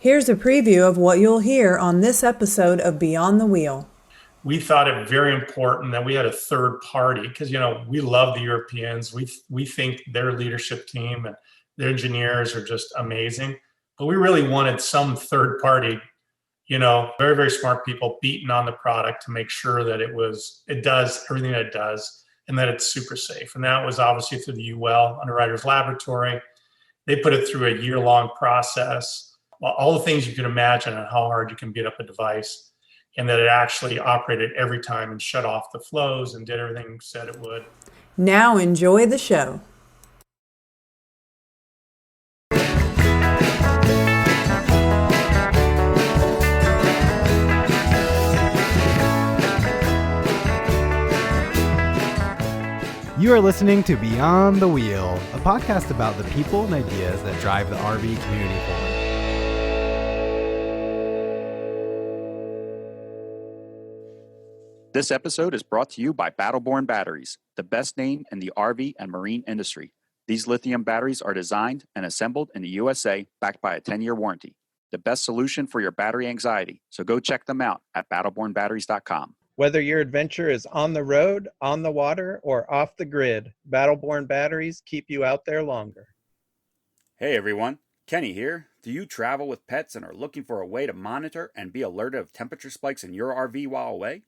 Here's a preview of what you'll hear on this episode of Beyond the Wheel. We thought it very important that we had a third party because, we love the Europeans. We think their leadership team and their engineers are just amazing. But we really wanted some third party, very, very smart people beating on the product to make sure that it does everything that it does and that it's super safe. And that was obviously through the UL Underwriters Laboratory. They put it through a year-long process, all the things you can imagine on how hard you can beat up a device, and that it actually operated every time and shut off the flows and did everything said it would. Now enjoy the show. You are listening to Beyond the Wheel, a podcast about the people and ideas that drive the RV community forward. This episode is brought to you by Battleborn Batteries, the best name in the RV and marine industry. These lithium batteries are designed and assembled in the USA, backed by a 10-year warranty. The best solution for your battery anxiety, so go check them out at battlebornbatteries.com. Whether your adventure is on the road, on the water, or off the grid, Battleborn Batteries keep you out there longer. Hey everyone, Kenny here. Do you travel with pets and are looking for a way to monitor and be alerted of temperature spikes in your RV while away?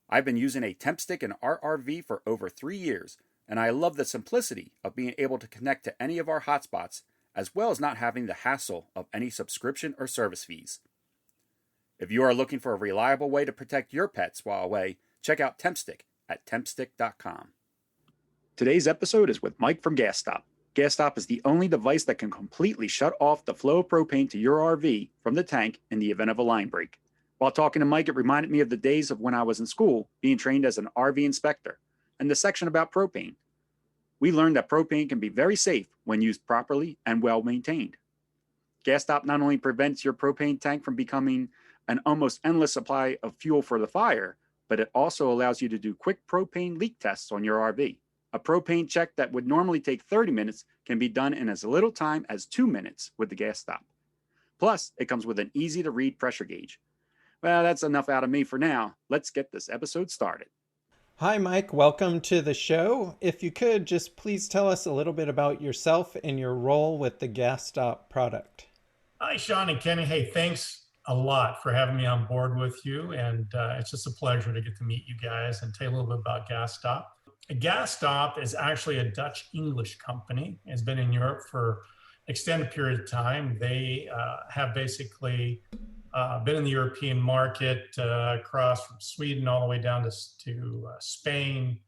I've been using a temp stick in our RV for over 3 years, and I love the simplicity of being able to connect to any of our hotspots, as well as not having the hassle of any subscription or service fees. If you are looking for a reliable way to protect your pets while away, check out TempStick at tempstick.com. Today's episode is with Mike from GasStop. GasStop is the only device that can completely shut off the flow of propane to your RV from the tank in the event of a line break. While talking to Mike, it reminded me of the days of when I was in school being trained as an RV inspector and the section about propane. We learned that propane can be very safe when used properly and well maintained. GasStop not only prevents your propane tank from becoming an almost endless supply of fuel for the fire, but it also allows you to do quick propane leak tests on your RV. A propane check that would normally take 30 minutes can be done in as little time as 2 minutes with the GasStop. Plus, it comes with an easy-to-read pressure gauge. Well, that's enough out of me for now. Let's get this episode started. Hi, Mike. Welcome to the show. If you could, just please tell us a little bit about yourself and your role with the GasStop product. Hi, Sean and Kenny. Hey, thanks a lot for having me on board with you. And it's just a pleasure to get to meet you guys and tell you a little bit about GasStop. GasStop is actually a Dutch-English company. It's been in Europe for an extended period of time. They have basically been in the European market across from Sweden all the way down to Spain,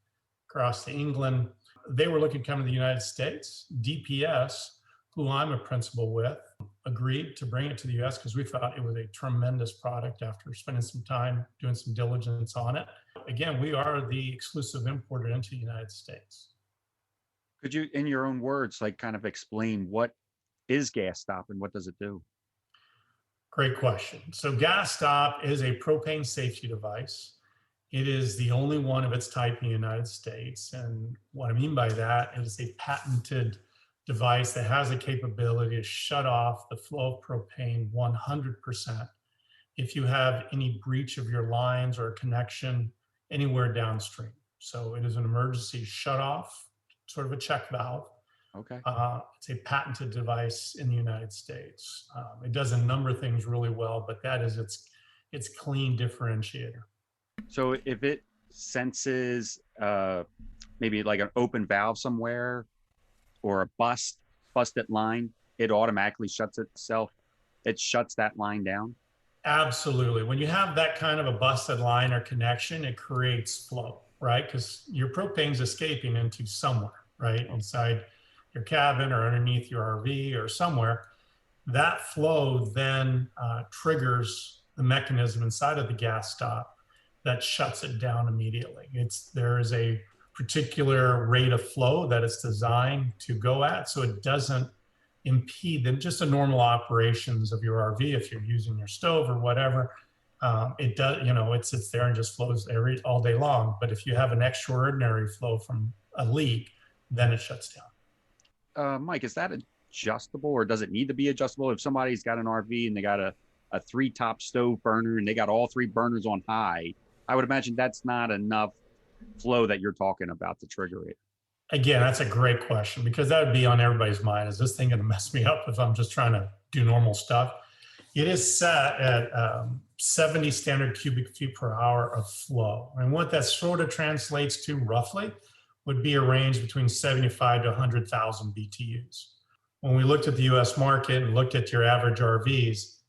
across to England. They were looking to come to the United States. DPS, who I'm a principal with, agreed to bring it to the US because we thought it was a tremendous product after spending some time doing some diligence on it. Again, we are the exclusive importer into the United States. Could you, in your own words, kind of explain what is GasStop and what does it do? Great question. So GasStop is a propane safety device. It is the only one of its type in the United States. And what I mean by that is a patented device that has a capability to shut off the flow of propane 100% if you have any breach of your lines or connection anywhere downstream. So it is an emergency shut off, sort of a check valve. Okay. It's a patented device in the United States. It does a number of things really well, but that is its clean differentiator. So if it senses maybe like an open valve somewhere or a busted line, it automatically shuts itself. It shuts that line down? Absolutely. When you have that kind of a busted line or connection, it creates flow, right? Because your propane's escaping into somewhere, right? Inside your cabin or underneath your RV or somewhere. That flow then triggers the mechanism inside of the GasStop that shuts it down immediately. There is a particular rate of flow that it's designed to go at, so it doesn't impede just the normal operations of your RV. If you're using your stove or whatever, it does, it sits there and just flows all day long. But if you have an extraordinary flow from a leak, then it shuts down. Mike, is that a adjustable, or does it need to be adjustable? If somebody's got an RV and they got a 3-top stove burner and they got all 3 burners on high, I would imagine that's not enough flow that you're talking about to trigger it. Again, that's a great question, because that would be on everybody's mind. Is this thing going to mess me up if I'm just trying to do normal stuff? It is set at 70 standard cubic feet per hour of flow. And what that sort of translates to roughly would be a range between 75 to 100,000 BTUs. When we looked at the US market and looked at your average RVs,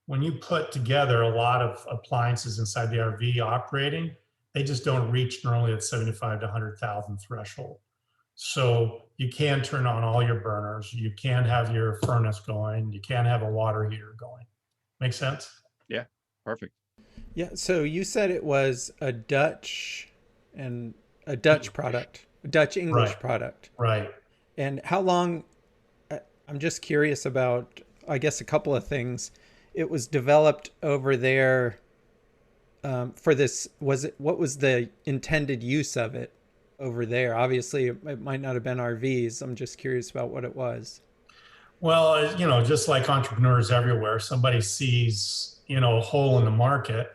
when you put together a lot of appliances inside the RV operating, they just don't reach normally at 75 to 100,000 threshold. So you can turn on all your burners, you can have your furnace going, you can have a water heater going. Make sense? Yeah, perfect. Yeah. So you said it was a Dutch product, a Dutch English product. Right. And how long, I'm just curious about, I guess, a couple of things. It was developed over there for this, what was the intended use of it over there? Obviously, it might not have been RVs. I'm just curious about what it was. Well, just like entrepreneurs everywhere, somebody sees, a hole in the market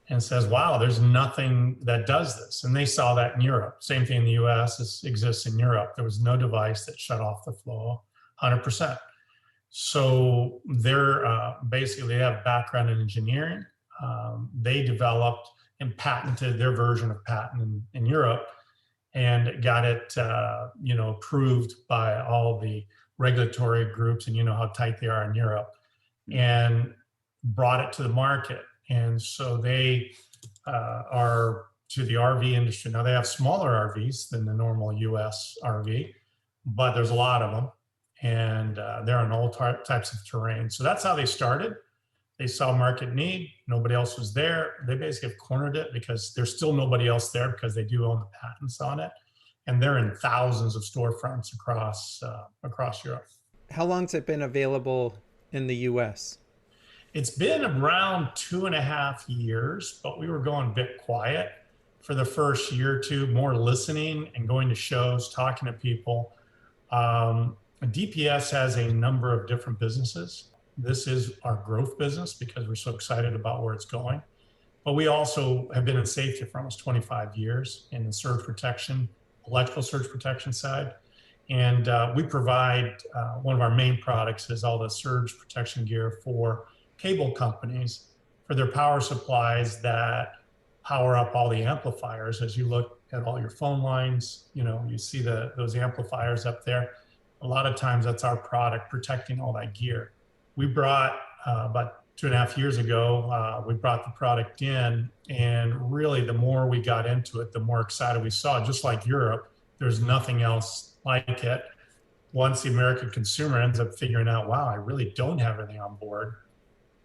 and says, wow, there's nothing that does this. And they saw that in Europe. Same thing in the US, this exists in Europe. There was no device that shut off the flow 100%. So they're basically, they have background in engineering. They developed and patented their version of patent in Europe, and got it, approved by all the regulatory groups, and you know how tight they are in Europe, and brought it to the market. And so they are to the RV industry. Now they have smaller RVs than the normal US RV, but there's a lot of them, and they're on all types of terrain. So that's how they started. They saw market need. Nobody else was there. They basically have cornered it because there's still nobody else there, because they do own the patents on it. And they're in thousands of storefronts across Europe. How long's it been available in the US? It's been around 2.5 years, but we were going a bit quiet for the first year or two, more listening and going to shows, talking to people. DPS has a number of different businesses. This is our growth business because we're so excited about where it's going. But we also have been in safety for almost 25 years in the surge protection, electrical surge protection side. And we provide, one of our main products is all the surge protection gear for cable companies for their power supplies that power up all the amplifiers. As you look at all your phone lines, you see those amplifiers up there. A lot of times that's our product protecting all that gear. We brought, about 2.5 years ago, we brought the product in, and really the more we got into it, the more excited we saw. Just like Europe, there's nothing else like it. Once the American consumer ends up figuring out, wow, I really don't have anything on board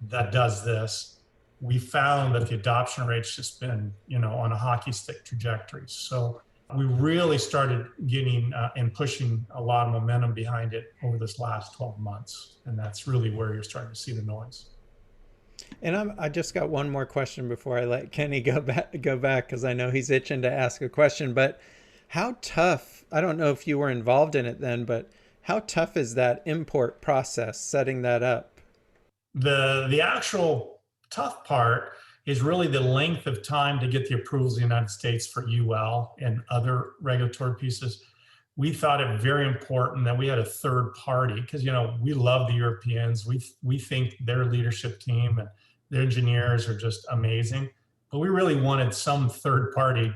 that does this, we found that the adoption rate's just been, on a hockey stick trajectory. So we really started getting and pushing a lot of momentum behind it over this last 12 months. And that's really where you're starting to see the noise. And I just got one more question before I let Kenny go back, because I know he's itching to ask a question. But how tough, I don't know if you were involved in it then, but how tough is that import process, setting that up? The actual tough part is really the length of time to get the approvals in the United States for UL and other regulatory pieces. We thought it very important that we had a third party, because we love the Europeans. We think their leadership team and their engineers are just amazing. But we really wanted some third party,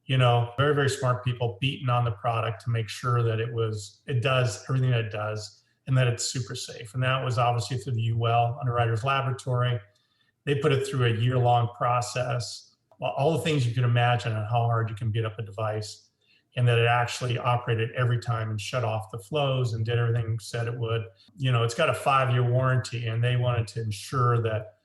very, very smart people beating on the product to make sure that it does everything that it does and that it's super safe. And that was obviously through the UL Underwriters Laboratory. They put it through a year-long process, all the things you can imagine on how hard you can beat up a device, and that it actually operated every time and shut off the flows and did everything said it would. It's got a 5-year warranty, and they wanted to ensure that,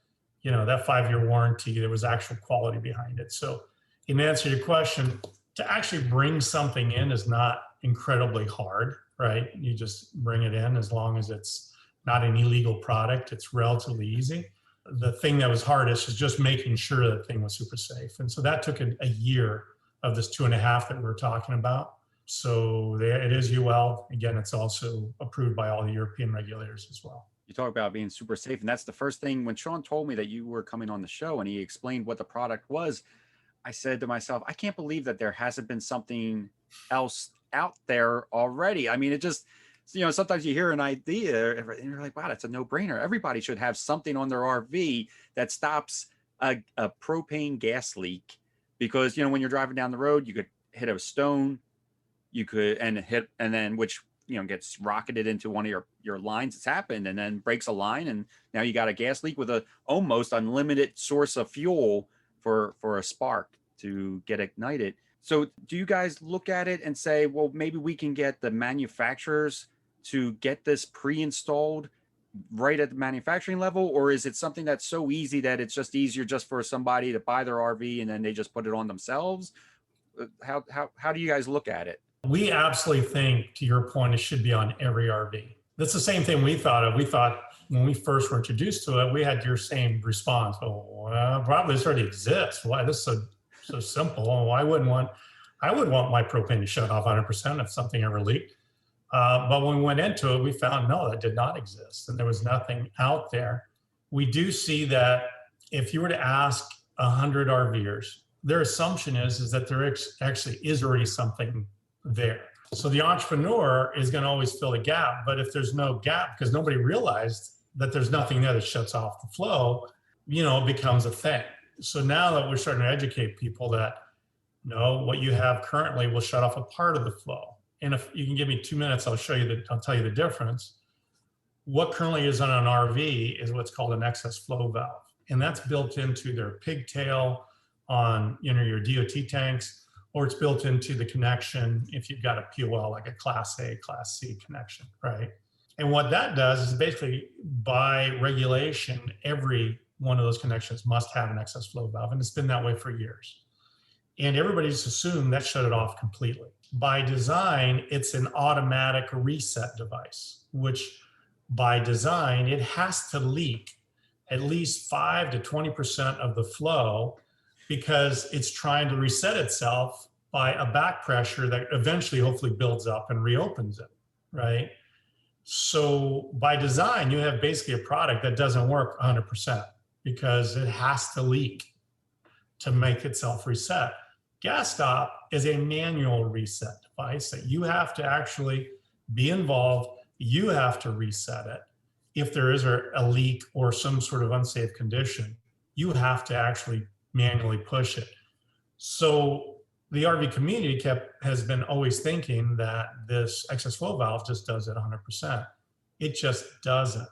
that 5-year warranty, there was actual quality behind it. So in answer to your question, to actually bring something in is not incredibly hard, right? You just bring it in as long as it's not an illegal product. It's relatively easy. The thing that was hardest is just making sure that thing was super safe. And so that took a year of this 2.5 that we were talking about. It is UL. Again, it's also approved by all the European regulators as well. You talk about being super safe, and that's the first thing when Sean told me that you were coming on the show and he explained what the product was. I said to myself, I can't believe that there hasn't been something else out there already. I mean, it just, sometimes you hear an idea and you're like, wow, that's a no-brainer. Everybody should have something on their RV that stops a propane gas leak, because, when you're driving down the road, you could hit a stone, which gets rocketed into one of your lines. It's happened, and then breaks a line, and now you got a gas leak with a almost unlimited source of fuel for a spark to get ignited. So do you guys look at it and say, well, maybe we can get the manufacturers to get this pre-installed right at the manufacturing level? Or is it something that's so easy that it's just easier just for somebody to buy their RV and then they just put it on themselves? How do you guys look at it? We absolutely think, to your point, it should be on every RV. That's the same thing we thought of. We thought when we first were introduced to it, we had your same response. Oh, well, probably this already exists. Why this is so simple? I would want my propane to shut off 100% if something ever leaked. But when we went into it, we found no, that did not exist, and there was nothing out there. We do see that if you were to ask 100 RVers, their assumption is that there actually is already something there. So the entrepreneur is going to always fill the gap. But if there's no gap, because nobody realized that there's nothing there that shuts off the flow, it becomes a thing. So now that we're starting to educate people that, no, what you have currently will shut off a part of the flow. And if you can give me 2 minutes, I'll tell you the difference. What currently is on an RV is what's called an excess flow valve. And that's built into their pigtail on your DOT tanks, or it's built into the connection if you've got a POL, like a Class A, Class C connection, right? And what that does is basically, by regulation, every one of those connections must have an excess flow valve, and it's been that way for years. And everybody's assumed that shut it off completely. By design, it's an automatic reset device, which by design, it has to leak at least 5 to 20% of the flow, because it's trying to reset itself by a back pressure that eventually hopefully builds up and reopens it, right? So by design, you have basically a product that doesn't work 100% because it has to leak to make itself reset. GasStop is a manual reset device that you have to actually be involved. You have to reset it. If there is a leak or some sort of unsafe condition, you have to actually manually push it. So the RV community has been always thinking that this excess flow valve just does it 100%. It just doesn't.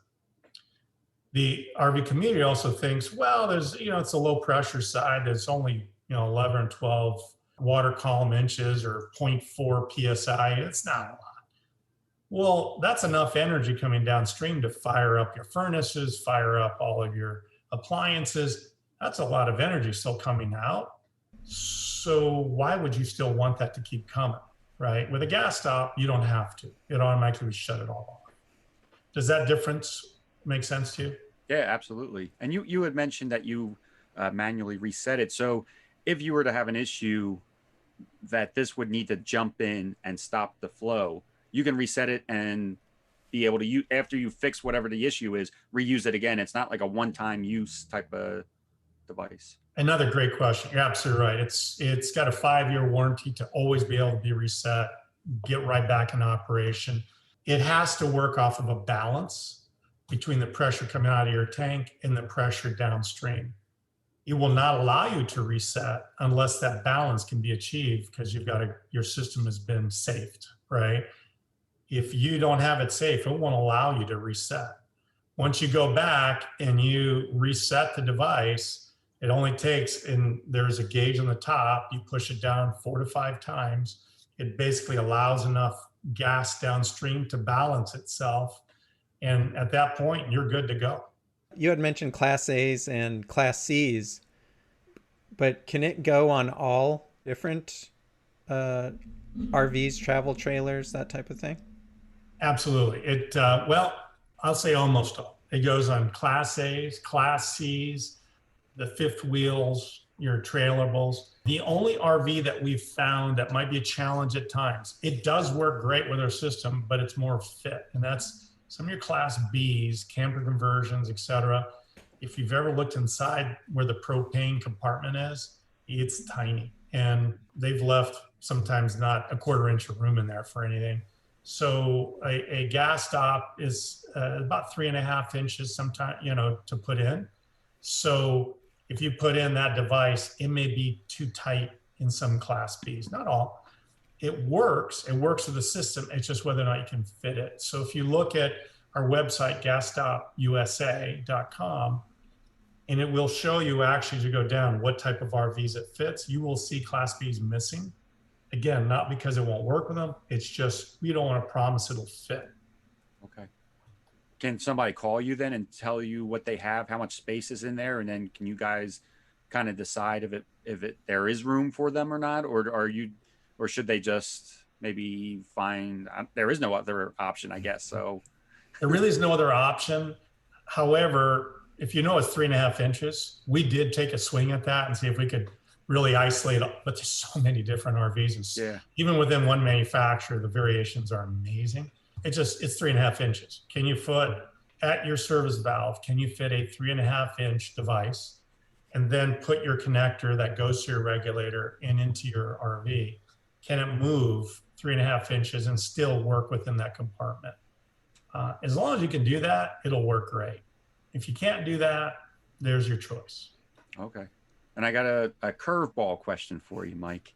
The RV community also thinks, well, there's, it's a low pressure side. There's only, 11 or 12 water column inches or 0.4 PSI. It's not a lot. Well, that's enough energy coming downstream to fire up your furnaces, fire up all of your appliances. That's a lot of energy still coming out. So why would you still want that to keep coming, right? With a GasStop, you don't have to. It automatically shut it all off. Does that difference make sense to you? Yeah, absolutely. And you had mentioned that you manually reset it. So if you were to have an issue that this would need to jump in and stop the flow, you can reset it and be able to, after you fix whatever the issue is, reuse it again. It's not like a one-time use type of device. Another great question. You're absolutely right. It's got a 5-year warranty to always be able to be reset, get right back in operation. It has to work off of a balance between the pressure coming out of your tank and the pressure downstream. It will not allow you to reset unless that balance can be achieved, because your system has been safed, right? If you don't have it safe, it won't allow you to reset. Once you go back and you reset the device, it only takes, and there's a gauge on the top, you push it down 4 to 5 times. It basically allows enough gas downstream to balance itself. And at that point, you're good to go. You had mentioned Class A's and Class C's, but can it go on all different RVs, travel trailers, that type of thing? Absolutely. I'll say almost all. It goes on Class A's, Class C's, the fifth wheels, your trailables. The only RV that we've found that might be a challenge at times, it does work great with our system, but it's more fit. And that's some of your Class Bs, camper conversions, etc. If you've ever looked inside where the propane compartment is, it's tiny. And they've left sometimes not a quarter inch of room in there for anything. So a GasStop is about 3.5 inches sometimes, to put in. So if you put in that device, it may be too tight in some Class Bs, not all. It works with the system. It's just whether or not you can fit it. So if you look at our website, GasStopUSA.com, and it will show you actually as you go down what type of RVs it fits. You will see Class Bs missing. Again, not because it won't work with them. It's just we don't want to promise it'll fit. Okay. Can somebody call you then and tell you what they have, how much space is in there, and then can you guys kind of decide if there is room for them or not, or should they just maybe find there is no other option, I guess. So there really is no other option. However, if you know it's 3.5 inches, we did take a swing at that and see if we could really isolate it. But there's so many different RVs, and even within one manufacturer, the variations are amazing. It's 3.5 inches. Can you fit at your service valve? Can you fit a 3.5 inch device and then put your connector that goes to your regulator and into your RV? Can it move 3.5 inches and still work within that compartment? As long as you can do that, it'll work great. If you can't do that, there's your choice. Okay. And I got a curveball question for you, Mike.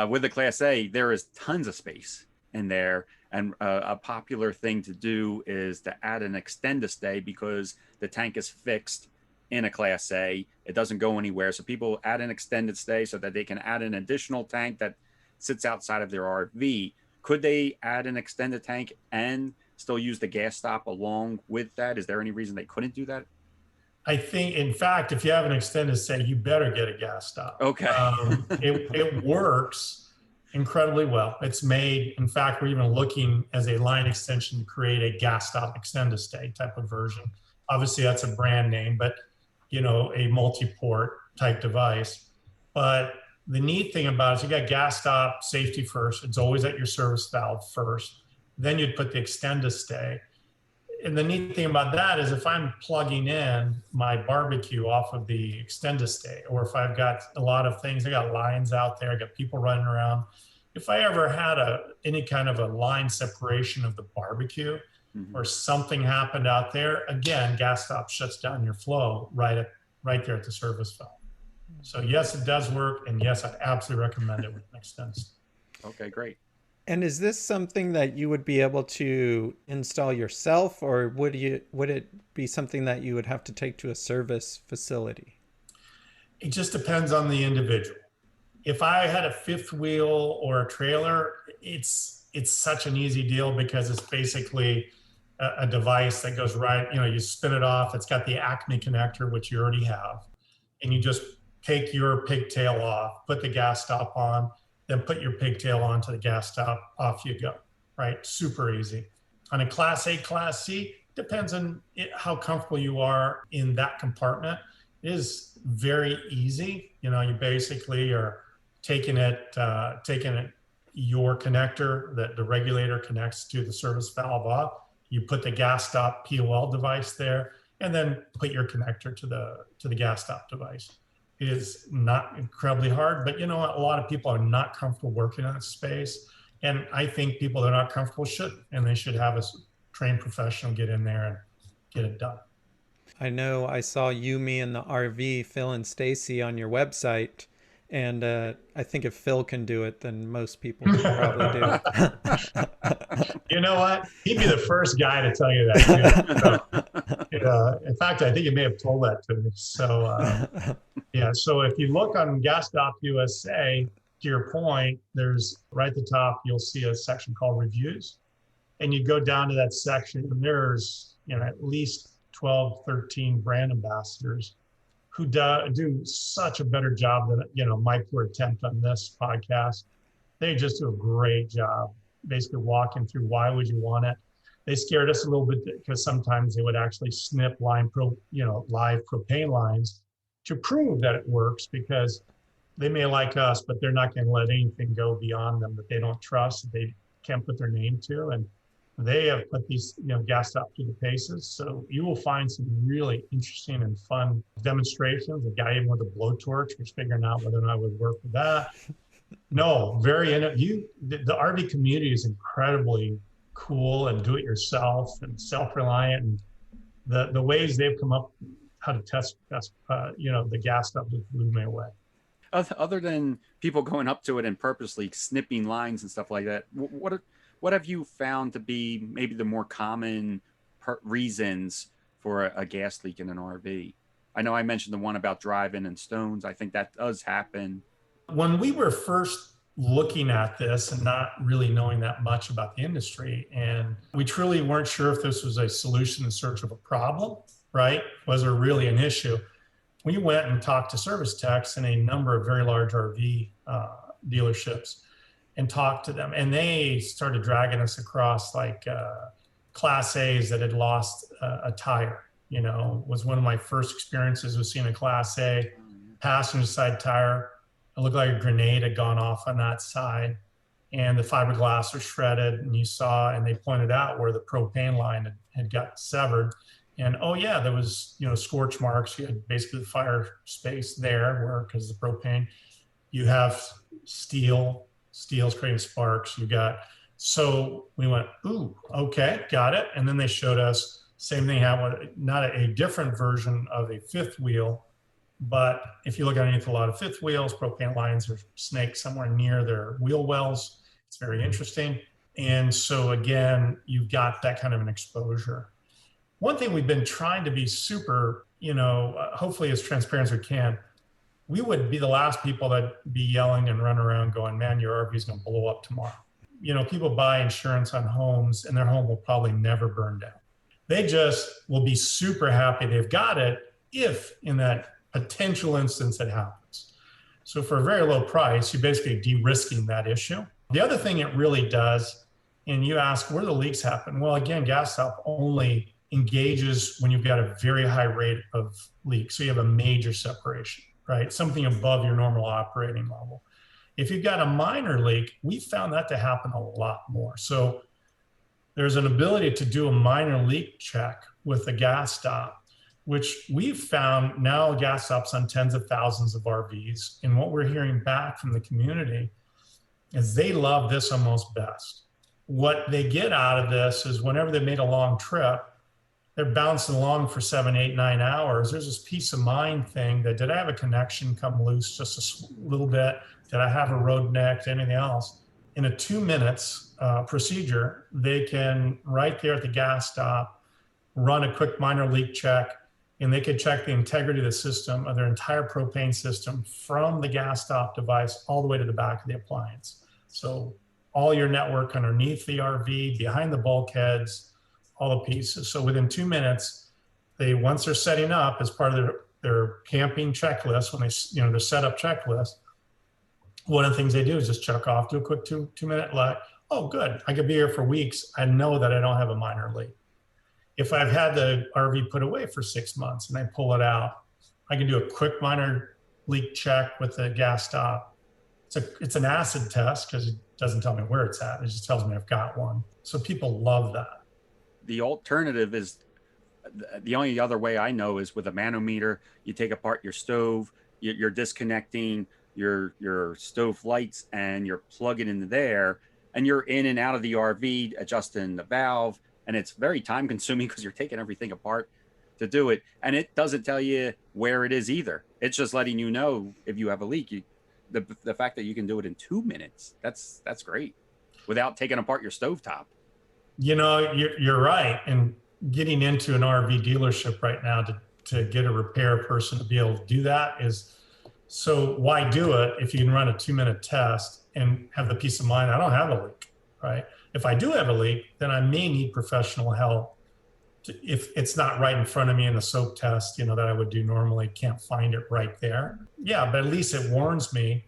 With the Class A, there is tons of space in there. And a popular thing to do is to add an extended stay because the tank is fixed in a Class A. It doesn't go anywhere. So people add an extended stay so that they can add an additional tank that sits outside of their RV. Could they add an extended tank and still use the GasStop along with that? Is there any reason they couldn't do that? I think, in fact, if you have an extended stay, you better get a GasStop. Okay. It works incredibly well. It's made, in fact, we're even looking as a line extension to create a GasStop extended stay type of version. Obviously, that's a brand name, but a multi-port type device. But the neat thing about it is you got GasStop safety first. It's always at your service valve first. Then you'd put the extended stay. And the neat thing about that is if I'm plugging in my barbecue off of the extended stay, or if I've got a lot of things, I got lines out there, I got people running around. If I ever had any kind of a line separation of the barbecue or something happened out there, again, GasStop shuts down your flow right there at the service valve. So yes, it does work. And yes, I'd absolutely recommend it with an extended stay. Okay, great. And is this something that you would be able to install yourself, or would it be something that you would have to take to a service facility? It just depends on the individual. If I had a fifth wheel or a trailer, it's such an easy deal because it's basically a device that goes right, you spin it off. It's got the Acme connector, which you already have, and you just take your pigtail off, put the GasStop on, then put your pigtail onto the GasStop, off you go, right? Super easy. On a Class A, Class C, depends on how comfortable you are in that compartment. It is very easy. You basically are taking your connector that the regulator connects to the service valve off. You put the GasStop POL device there, and then put your connector to the GasStop device. It is not incredibly hard, but a lot of people are not comfortable working in that space. And I think people that are not comfortable should, and they should have a trained professional get in there and get it done. I know I saw You, Me, and the RV, Phil and Stacy, on your website. And I think if Phil can do it, then most people can probably do it. You know what? He'd be the first guy to tell you that. So, in fact, I think he may have told that to me. So, so if you look on GasStop USA, to your point, there's right at the top, you'll see a section called Reviews. And you go down to that section, and there's at least 12, 13 brand ambassadors who do such a better job than Mike would attempt on this podcast. They just do a great job basically walking through why would you want it. They scared us a little bit because sometimes they would actually snip live propane lines to prove that it works, because they may like us, but they're not going to let anything go beyond them that they don't trust, that they can't put their name to. And they have put these, GasStop through the paces. So you will find some really interesting and fun demonstrations. A guy even with a blowtorch was figuring out whether or not it would work with that. No, the RV community is incredibly cool and do-it-yourself and self-reliant, and the ways they've come up how to test the GasStop just blew me away. Other than people going up to it and purposely snipping lines and stuff like that, what have you found to be maybe the more common reasons for a gas leak in an RV? I know I mentioned the one about driving and stones. I think that does happen. When we were first looking at this and not really knowing that much about the industry, and we truly weren't sure if this was a solution in search of a problem, right? Was there really an issue? We went and talked to service techs in a number of very large RV dealerships and talked to them. And they started dragging us across like Class A's that had lost a tire. Was one of my first experiences with seeing a Class A passenger side tire. It looked like a grenade had gone off on that side, and the fiberglass was shredded. And they pointed out where the propane line had got severed. And there was, scorch marks. You had basically the fire space there because the propane, you have steel's creating sparks. So we went, ooh, okay, got it. And then they showed us, same thing happened, not a different version of a fifth wheel, but if you look underneath a lot of fifth wheels, propane lines are snaked somewhere near their wheel wells. It's very interesting. And so again, you've got that kind of an exposure. One thing we've been trying to be super, hopefully as transparent as we can, we would be the last people that be yelling and running around going, man, your RV is going to blow up tomorrow. People buy insurance on homes and their home will probably never burn down. They just will be super happy they've got it if in that potential instance it happens. So for a very low price, you're basically de-risking that issue. The other thing it really does, and you ask, where do the leaks happen? Well, again, GasStop only engages when you've got a very high rate of leaks. So you have a major separation, right? Something above your normal operating level. If you've got a minor leak, we found that to happen a lot more. So there's an ability to do a minor leak check with a GasStop, which we've found now GasStop's on tens of thousands of RVs. And what we're hearing back from the community is they love this almost best. What they get out of this is whenever they made a long trip, they're bouncing along for 7, 8, 9 hours. There's this peace of mind thing that, did I have a connection come loose just a little bit? Did I have a road neck? Anything else? In a 2 minutes procedure, they can, right there at the GasStop, run a quick minor leak check, and they could check the integrity of the system, of their entire propane system, from the GasStop device all the way to the back of the appliance. So all your network underneath the RV, behind the bulkheads, all the pieces. So within 2 minutes, once they're setting up as part of their camping checklist, when they, their setup checklist, one of the things they do is just check off, do a quick two-minute light. Oh, good. I could be here for weeks. I know that I don't have a minor leak. If I've had the RV put away for 6 months and I pull it out, I can do a quick minor leak check with the GasStop. It's an acid test because it doesn't tell me where it's at. It just tells me I've got one. So people love that. The alternative is, the only other way I know is with a manometer. You take apart your stove, you're disconnecting your stove lights, and you're plugging into there, and you're in and out of the RV adjusting the valve, and it's very time consuming because you're taking everything apart to do it, and it doesn't tell you where it is either. It's just letting you know if you have a leak. The fact that you can do it in 2 minutes, that's great, without taking apart your stovetop. You're right. And getting into an RV dealership right now to get a repair person to be able to do that is, so why do it if you can run a 2-minute test and have the peace of mind, I don't have a leak, right? If I do have a leak, then I may need professional help. If it's not right in front of me in a soak test, that I would do normally, can't find it right there. Yeah, but at least it warns me.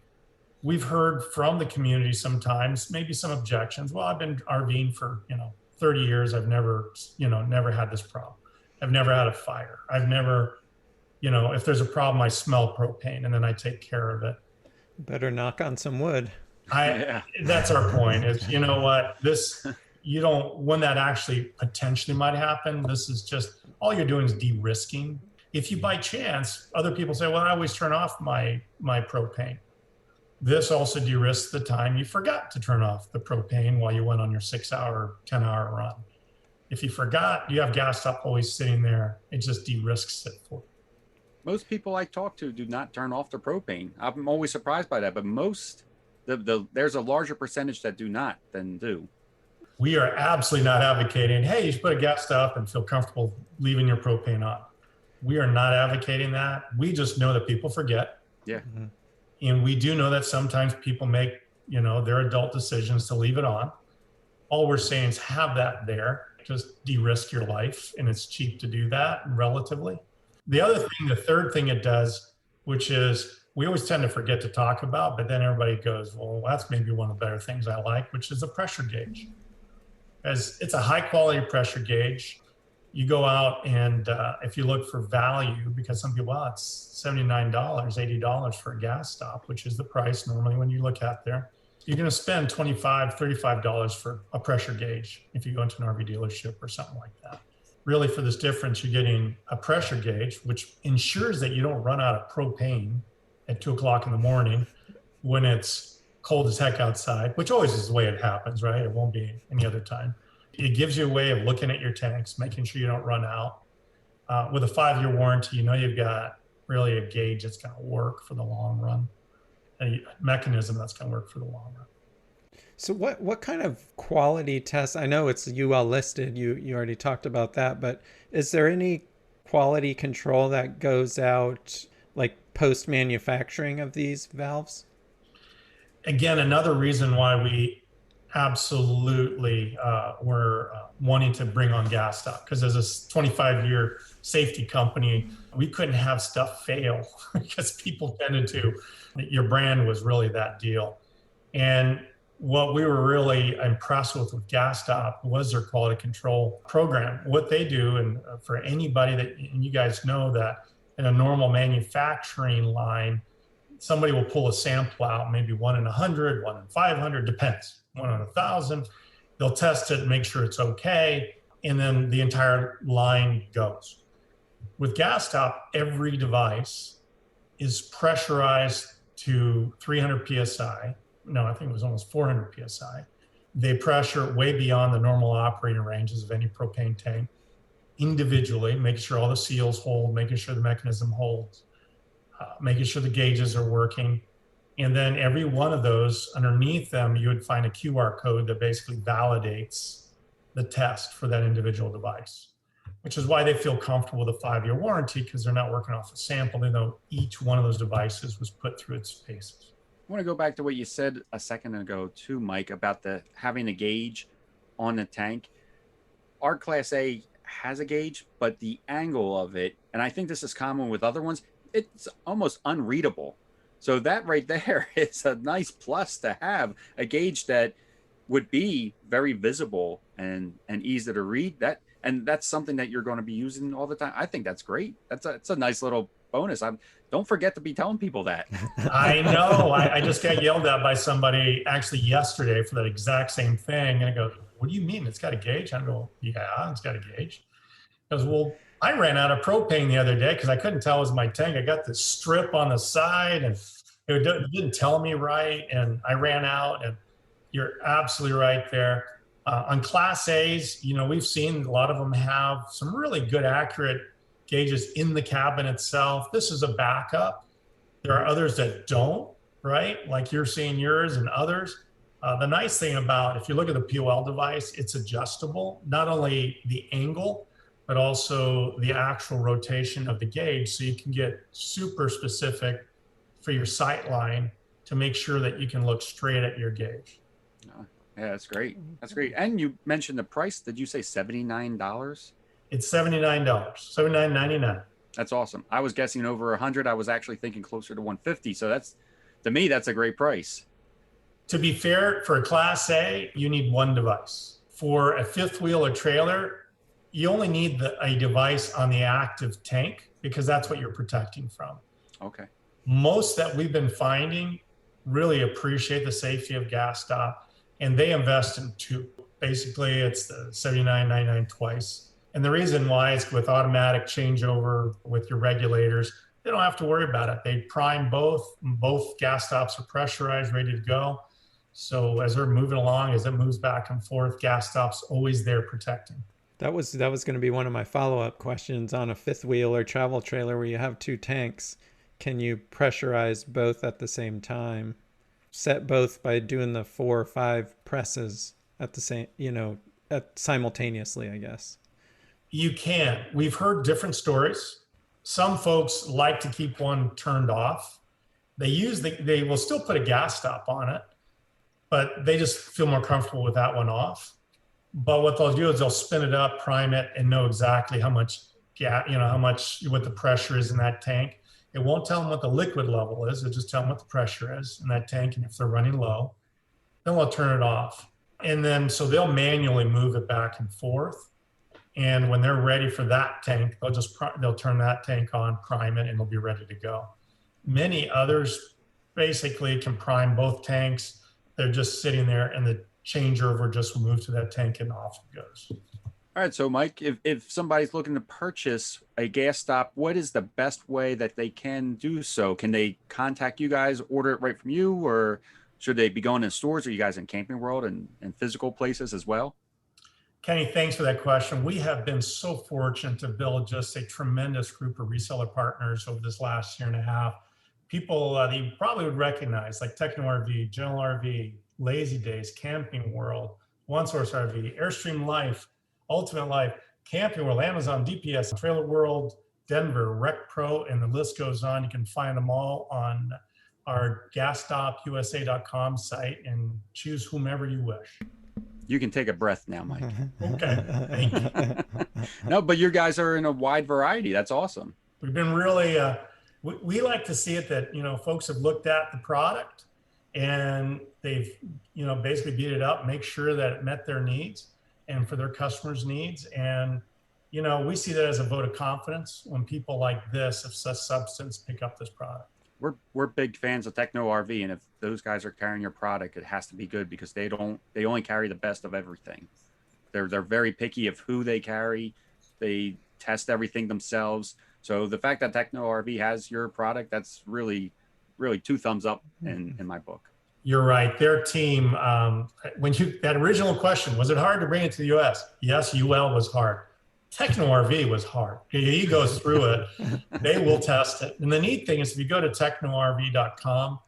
We've heard from the community sometimes, maybe some objections. Well, I've been RVing for, 30 years. I've never had this problem. I've never had a fire. I've never if there's a problem, I smell propane and then I take care of it. Better knock on some wood. That's our point is, you know what, when that actually potentially might happen, this is just, all you're doing is de-risking. If you by chance, other people say, well, I always turn off my propane. This also de-risks the time you forgot to turn off the propane while you went on your 6-hour, 10-hour run. If you forgot, you have GasStop always sitting there. It just de-risks it for you. Most people I talk to do not turn off the propane. I'm always surprised by that, but there's a larger percentage that do not than do. We are absolutely not advocating, hey, you should put a GasStop and feel comfortable leaving your propane on. We are not advocating that. We just know that people forget. Yeah. Mm-hmm. And we do know that sometimes people make, their adult decisions to leave it on. All we're saying is have that there. Just de-risk your life. And it's cheap to do that relatively. The third thing it does, which is we always tend to forget to talk about, but then everybody goes, well, that's maybe one of the better things I like, which is a pressure gauge. As it's a high quality pressure gauge. You go out and if you look for value, because some people, it's $79, $80 for a GasStop, which is the price normally when you look at there. You're going to spend $25, $35 for a pressure gauge if you go into an RV dealership or something like that. Really, for this difference, you're getting a pressure gauge, which ensures that you don't run out of propane at 2 o'clock in the morning when it's cold as heck outside, which always is the way it happens, right? It won't be any other time. It gives you a way of looking at your tanks, making sure you don't run out. With a 5-year warranty, you've got really a gauge that's going to work for the long run, a mechanism that's going to work for the long run. So what kind of quality tests? I know it's UL listed. You already talked about that, but is there any quality control that goes out like post manufacturing of these valves? Again, another reason why we absolutely were wanting to bring on GasStop, because as a 25-year safety company, we couldn't have stuff fail because people tended to. Your brand was really that deal. And what we were really impressed with GasStop was their quality control program. What they do, and for anybody and you guys know that in a normal manufacturing line, somebody will pull a sample out, maybe 1 in 100, 1 in 500, depends, 1 in 1,000. They'll test it and make sure it's okay. And then the entire line goes. With GasStop, every device is pressurized to 300 PSI. No, I think it was almost 400 PSI. They pressure way beyond the normal operating ranges of any propane tank individually, making sure all the seals hold, making sure the mechanism holds. Making sure the gauges are working. And then every one of those, underneath them, you would find a QR code that basically validates the test for that individual device, which is why they feel comfortable with a 5-year warranty, because they're not working off a sample. They know each one of those devices was put through its paces. I want to go back to what you said a second ago too, Mike, about having a gauge on the tank. Our Class A has a gauge, but the angle of it, and I think this is common with other ones, it's almost unreadable. So that right there is a nice plus to have a gauge that would be very visible and easy to read. And that's something that you're going to be using all the time. I think that's great. That's a nice little bonus. Don't forget to be telling people that. I know. I just got yelled at by somebody actually yesterday for that exact same thing. And I go, what do you mean it's got a gauge? I go, yeah, it's got a gauge. He goes, well, I ran out of propane the other day because I couldn't tell it was my tank. I got this strip on the side and it didn't tell me right. And I ran out, and you're absolutely right there. On Class A's, we've seen a lot of them have some really good, accurate gauges in the cabin itself. This is a backup. There are others that don't, right? Like you're seeing yours and others. The nice thing about, if you look at the POL device, it's adjustable, not only the angle, but also the actual rotation of the gauge. So you can get super specific for your sight line to make sure that you can look straight at your gauge. Yeah, that's great. That's great. And you mentioned the price. Did you say $79? It's $79, $79.99. That's awesome. I was guessing over 100. I was actually thinking closer to 150. So to me, that's a great price. To be fair, for a Class A, you need one device. For a fifth wheel or trailer, you only need a device on the active tank because that's what you're protecting from. Okay. Most that we've been finding really appreciate the safety of GasStop, and they invest in two. Basically, it's the $79.99 twice. And the reason why is with automatic changeover with your regulators, they don't have to worry about it. They prime both. Both GasStops are pressurized, ready to go. So as they're moving along, as it moves back and forth, GasStop's always there protecting. That was going to be one of my follow-up questions. On a fifth wheel or travel trailer where you have two tanks, can you pressurize both at the same time? Set both by doing the 4 or 5 presses at the same, simultaneously, I guess. You can. We've heard different stories. Some folks like to keep one turned off. They will still put a GasStop on it, but they just feel more comfortable with that one off. But what they'll do is they'll spin it up, prime it, and know exactly how much what the pressure is in that tank. It won't tell them what the liquid level is. It'll just tell them what the pressure is in that tank. And if they're running low, then we'll turn it off. And then, so they'll manually move it back and forth. And when they're ready for that tank, they'll turn that tank on, prime it, and it'll be ready to go. Many others basically can prime both tanks. They're just sitting there and the changeover just will move to that tank and off it goes. All right. So Mike, if somebody's looking to purchase a GasStop, what is the best way that they can do so? Can they contact you guys, order it right from you, or should they be going in stores? Are you guys in Camping World and physical places as well? Kenny, thanks for that question. We have been so fortunate to build just a tremendous group of reseller partners over this last year and a half. People that you probably would recognize, like Techno RV, General RV, Lazy Days, Camping World, One Source RV, Airstream Life, Ultimate Life, Camping World, Amazon, DPS, Trailer World, Denver, Rec Pro, and the list goes on. You can find them all on our GasStopUSA.com site and choose whomever you wish. You can take a breath now, Mike. Okay, thank you. No, but your guys are in a wide variety. That's awesome. We've been really, we like to see it that, folks have looked at the product and they've, basically beat it up, make sure that it met their needs and for their customers' needs. And, we see that as a vote of confidence when people like this of such substance pick up this product. We're big fans of Techno RV, and if those guys are carrying your product, it has to be good because they only carry the best of everything. They're very picky of who they carry. They test everything themselves. So the fact that Techno RV has your product, that's really, really 2 thumbs up in my book. You're right. Their team, that original question, was it hard to bring it to the US? Yes, UL was hard. Techno RV was hard. He goes through it. They will test it. And the neat thing is if you go to technorv.com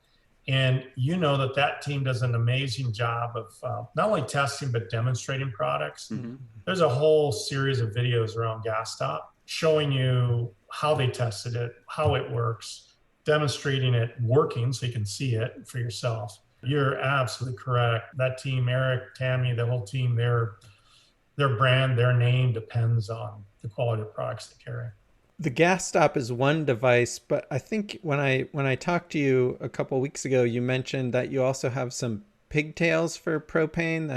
and that team does an amazing job of not only testing, but demonstrating products. Mm-hmm. There's a whole series of videos around GasStop showing you how they tested it, how it works, demonstrating it working so you can see it for yourself. You're absolutely correct. That team, Eric, Tammy, the whole team, their brand, their name depends on the quality of products they carry. The GasStop is one device, but I think when I talked to you a couple of weeks ago, you mentioned that you also have some pigtails for propane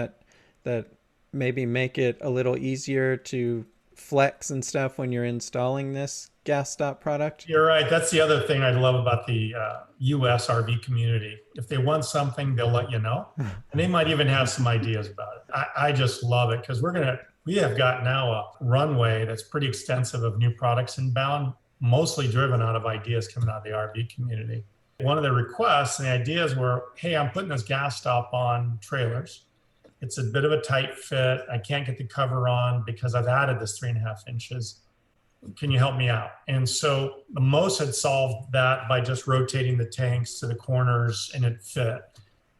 that maybe make it a little easier to flex and stuff when you're installing this GasStop product. You're right. That's the other thing I love about the US RV community. If they want something, they'll let you know. And they might even have some ideas about it. I just love it because we have got now a runway that's pretty extensive of new products inbound, mostly driven out of ideas coming out of the RV community. One of the requests and the ideas were, hey, I'm putting this GasStop on trailers. It's a bit of a tight fit. I can't get the cover on because I've added this 3.5 inches. Can you help me out? And so the most had solved that by just rotating the tanks to the corners and it fit.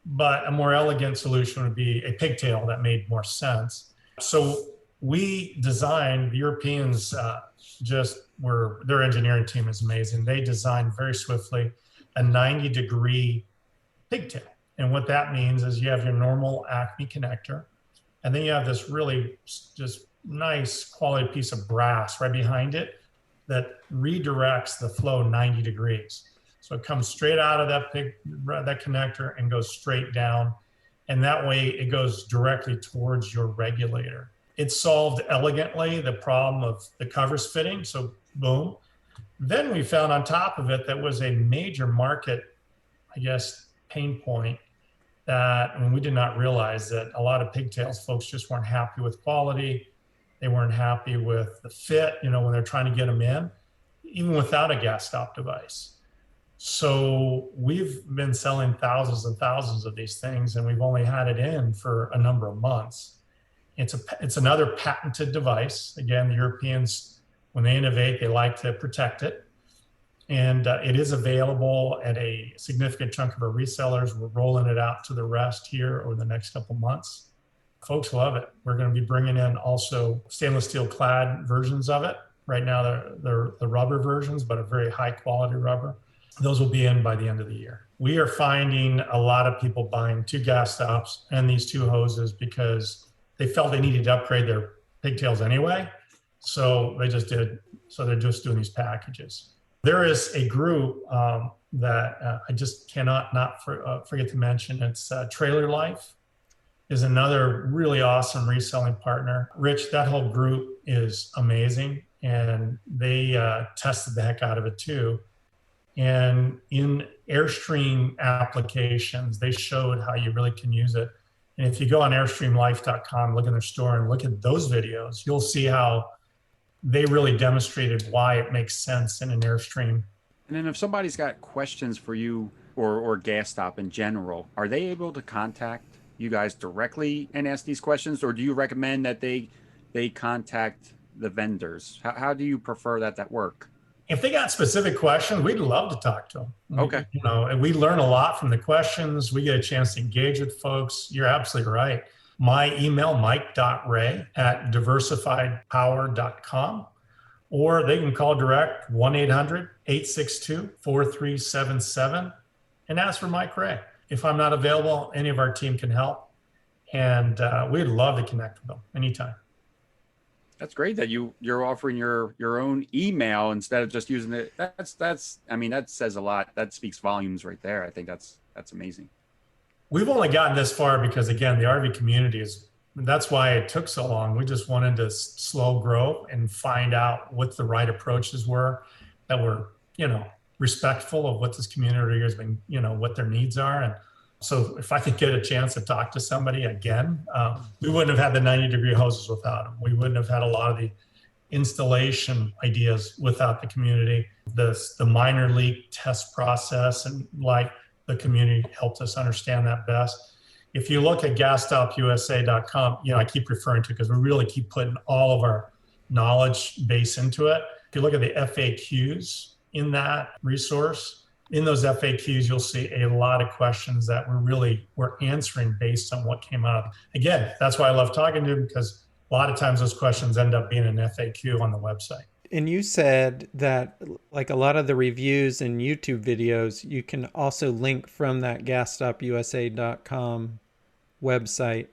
But a more elegant solution would be a pigtail that made more sense. So we designed, the Europeans their engineering team is amazing. They designed very swiftly a 90-degree pigtail. And what that means is you have your normal Acme connector, and then you have this really just nice quality piece of brass right behind it that redirects the flow 90 degrees. So it comes straight out of that connector and goes straight down. And that way it goes directly towards your regulator. It solved elegantly the problem of the covers fitting. So boom. Then we found on top of it that was a major market, I guess, pain point that, I mean, we did not realize that a lot of pigtails folks just weren't happy with quality. They weren't happy with the fit, when they're trying to get them in, even without a GasStop device. So we've been selling thousands and thousands of these things, and we've only had it in for a number of months. It's another patented device. Again, the Europeans, when they innovate, they like to protect it. And it is available at a significant chunk of our resellers. We're rolling it out to the rest here over the next couple months. Folks love it. We're going to be bringing in also stainless steel clad versions of it. Right now, they're the rubber versions, but a very high quality rubber. Those will be in by the end of the year. We are finding a lot of people buying 2 GasStops and these 2 hoses because they felt they needed to upgrade their pigtails anyway. So they just did. So they're just doing these packages. There is a group that I just cannot not forget to mention. It's Trailer Life is another really awesome reselling partner. Rich, that whole group is amazing, and they tested the heck out of it too. And in Airstream applications, they showed how you really can use it. And if you go on airstreamlife.com, look in their store and look at those videos, you'll see how they really demonstrated why it makes sense in an Airstream. And then if somebody's got questions for you or GasStop in general, are they able to contact you guys directly and ask these questions? Or do you recommend that they contact the vendors? How do you prefer that work? If they got specific questions, we'd love to talk to them. Okay. And we learn a lot from the questions. We get a chance to engage with folks. You're absolutely right. My email, mike.ray@diversifiedpower.com, or they can call direct 1-800-862-4377 and ask for Mike Ray. If I'm not available, any of our team can help. And we'd love to connect with them anytime. That's great that you're offering your own email instead of just using it. I mean, that says a lot. That speaks volumes right there. I think that's amazing. We've only gotten this far because, again, the RV community that's why it took so long. We just wanted to slow grow and find out what the right approaches were that were, respectful of what this community has been, what their needs are. And so if I could get a chance to talk to somebody again, we wouldn't have had the 90-degree hoses without them. We wouldn't have had a lot of the installation ideas without the community. The minor leak test process and the community helped us understand that best. If you look at GasStopUSA.com, I keep referring to because we really keep putting all of our knowledge base into it. If you look at the FAQs in that resource, in those FAQs, you'll see a lot of questions that we're answering based on what came out. Again, that's why I love talking to them, because a lot of times those questions end up being an FAQ on the website. And you said that like a lot of the reviews and YouTube videos, you can also link from that GasStopUSA.com website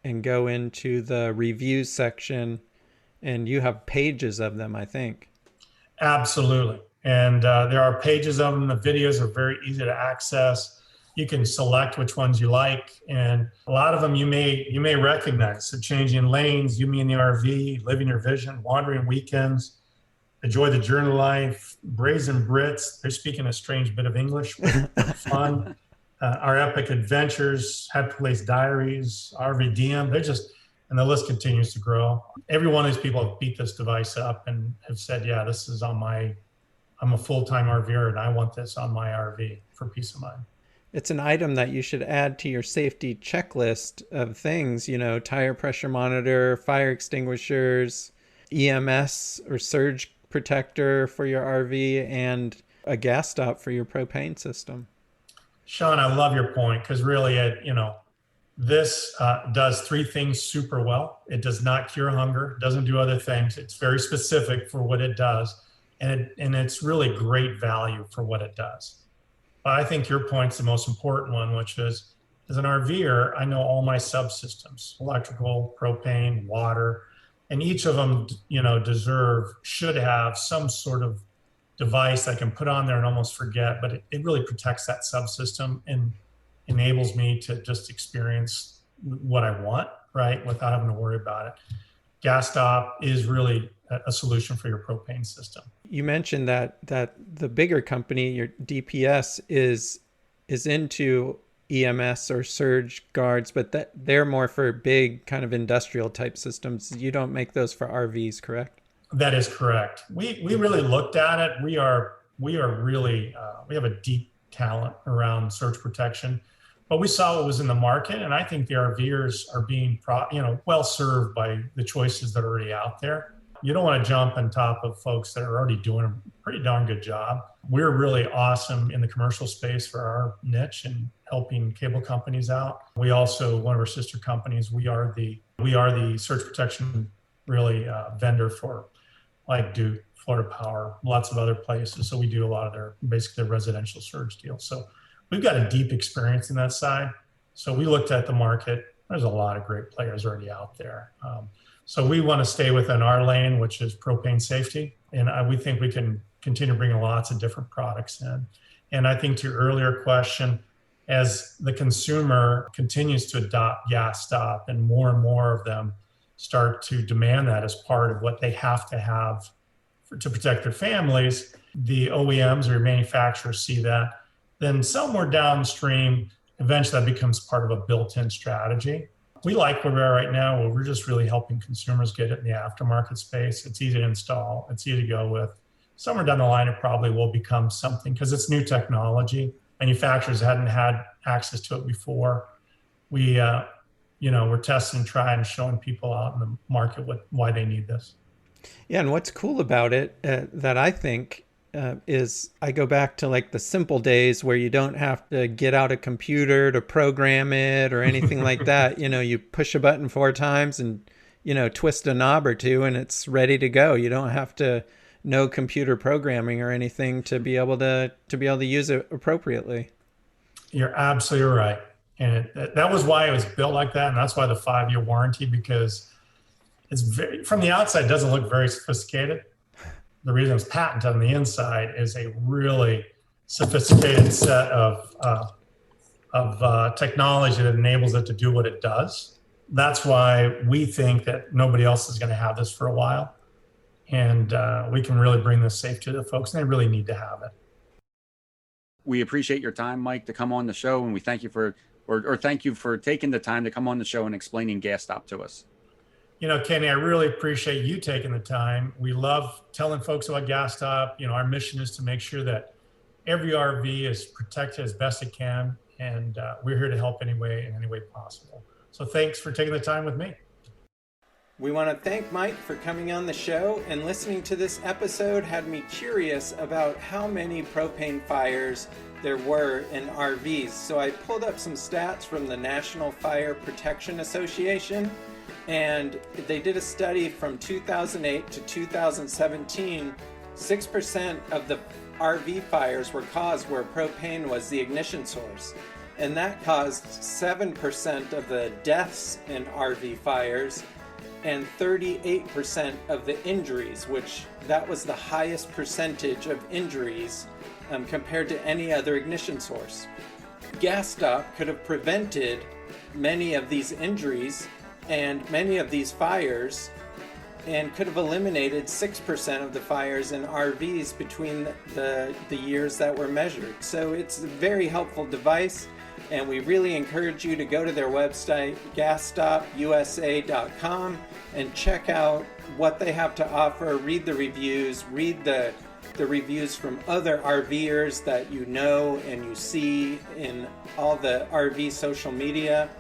and go into the reviews section, and you have pages of them, I think. Absolutely. And there are pages of them. The videos are very easy to access. You can select which ones you like. And a lot of them you may recognize. So changing lanes, you, me in the RV, living your vision, wandering weekends, enjoy the journey life, brazen Brits. They're speaking a strange bit of English, but fun. Our epic adventures, Happy Place Diaries, RV DM. And the list continues to grow. Every one of these people have beat this device up and have said, yeah, this is I'm a full-time RVer and I want this on my RV for peace of mind. It's an item that you should add to your safety checklist of things, tire pressure monitor, fire extinguishers, EMS or surge protector for your RV, and a gas stop for your propane system. Sean, I love your point, because really, this does 3 things super well. It does not cure hunger, doesn't do other things. It's very specific for what it does, and it's really great value for what it does. But I think your point's the most important one, which is, as an RVer, I know all my subsystems: electrical, propane, water, and each of them, should have some sort of device I can put on there and almost forget, but it really protects that subsystem and enables me to just experience what I want, right, without having to worry about it. GasStop is really a solution for your propane system. You mentioned that the bigger company, your DPS, is into EMS or surge guards, but that they're more for big kind of industrial type systems. You don't make those for RVs, correct? That is correct. We really looked at it. We are really we have a deep talent around surge protection, but we saw what was in the market, and I think the RVers are being well served by the choices that are already out there. You don't want to jump on top of folks that are already doing a pretty darn good job. We're really awesome in the commercial space for our niche and helping cable companies out. We also, one of our sister companies, we are the surge protection vendor for like Duke, Florida Power, lots of other places. So we do a lot of their residential surge deals. So we've got a deep experience in that side. So we looked at the market. There's a lot of great players already out there. So we want to stay within our lane, which is propane safety. And we think we can continue bringing lots of different products in. And I think to your earlier question, as the consumer continues to adopt GasStop and more of them start to demand that as part of what they have to have to protect their families, the OEMs or manufacturers see that, then somewhere downstream, eventually that becomes part of a built-in strategy. We like where we are right now, where we're just really helping consumers get it in the aftermarket space. It's easy to install. It's easy to go with. Somewhere down the line, it probably will become something because it's new technology. Manufacturers hadn't had access to it before. We're testing, trying, showing people out in the market why they need this. Yeah, and what's cool about it that I think is I go back to like the simple days where you don't have to get out a computer to program it or anything like that. You push a button 4 times and, twist a knob or two and it's ready to go. You don't have to know computer programming or anything to be able to use it appropriately. You're absolutely right. And that was why it was built like that. And that's why the 5-year warranty, because it's from the outside, it doesn't look very sophisticated. The reason it's patented on the inside is a really sophisticated set of technology that enables it to do what it does. That's why we think that nobody else is going to have this for a while. And we can really bring this safe to the folks, and they really need to have it. We appreciate your time, Mike, to come on the show, and we thank you for taking the time to come on the show and explaining GasStop to us. Kenny, I really appreciate you taking the time. We love telling folks about GasStop. Our mission is to make sure that every RV is protected as best it can, and we're here to help in any way possible. So thanks for taking the time with me. We want to thank Mike for coming on the show, and listening to this episode had me curious about how many propane fires there were in RVs. So I pulled up some stats from the National Fire Protection Association, and they did a study from 2008 to 2017. 6% of the RV fires were caused where propane was the ignition source, and that caused 7% of the deaths in RV fires and 38% of the injuries, which that was the highest percentage of injuries compared to any other ignition source. GasStop could have prevented many of these injuries and many of these fires, and could have eliminated 6% of the fires in RVs between the years that were measured. So it's a very helpful device, and we really encourage you to go to their website, GasStopUSA.com, and check out what they have to offer. Read the reviews, read the reviews from other RVers that you know and you see in all the RV social media.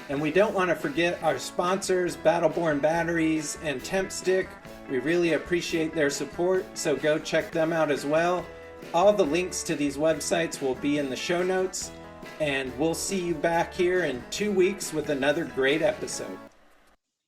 And we don't want to forget our sponsors, Battleborn Batteries and TempStick. We really appreciate their support, so go check them out as well. All the links to these websites will be in the show notes, and we'll see you back here in 2 weeks with another great episode.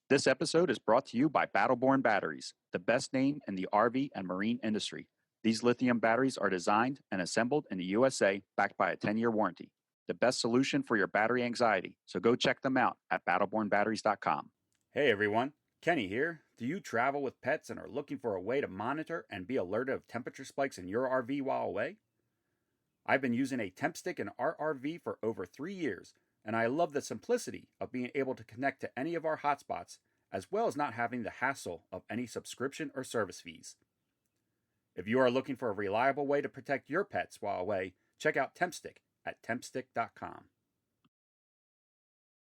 This episode is brought to you by Battleborn Batteries, the best name in the RV and marine industry. These lithium batteries are designed and assembled in the USA, backed by a 10-year warranty. The best solution for your battery anxiety. So go check them out at battlebornbatteries.com. Hey everyone, Kenny here. Do you travel with pets and are looking for a way to monitor and be alerted of temperature spikes in your RV while away? I've been using a TempStick in our RV for over 3 years, and I love the simplicity of being able to connect to any of our hotspots as well as not having the hassle of any subscription or service fees. If you are looking for a reliable way to protect your pets while away, check out TempStick at tempstick.com.